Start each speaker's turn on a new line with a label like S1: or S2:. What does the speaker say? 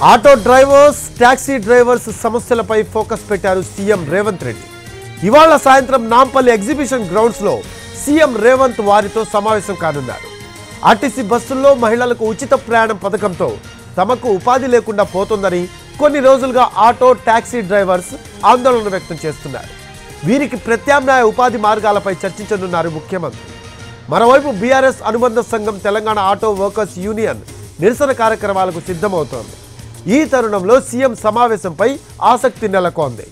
S1: Auto drivers, taxi drivers సమస్యలపై focus పెట్టారు CM Revanth Reddy. ఇవాళ సాయంత్రం నాంపల్లి ఎగ్జిబిషన్ గ్రౌండ్స్లో సీఎం రేవంత్ వారితో సమావేశం కానున్నారు. ఆర్టీసీ బస్సుల్లో మహిళలకు ఉచిత ప్రయాణం పథకంతో తమకు ఉపాధి లేకుండా పోతుందని కొన్ని రోజులుగా ఆటో, టాక్సీ డ్రైవర్స్ ఆందోళన వ్యక్తం చేస్తున్నారు. వీరికి ప్రత్యామ్నాయ ఉపాధి మార్గాలపై చర్చించనున్నారు ముఖ్యమంత్రి. మరోవైపు బీఆర్ఎస్ అనుబంధ సంఘం తెలంగాణ ఆటో వర్కర్స్ యూనియన్ నిరసన కార్యక్రమాలకు సిద్ధమవుతోంది. ఈ తరుణంలో సీఎం సమావేశంపై ఆసక్తి నెలకొంది.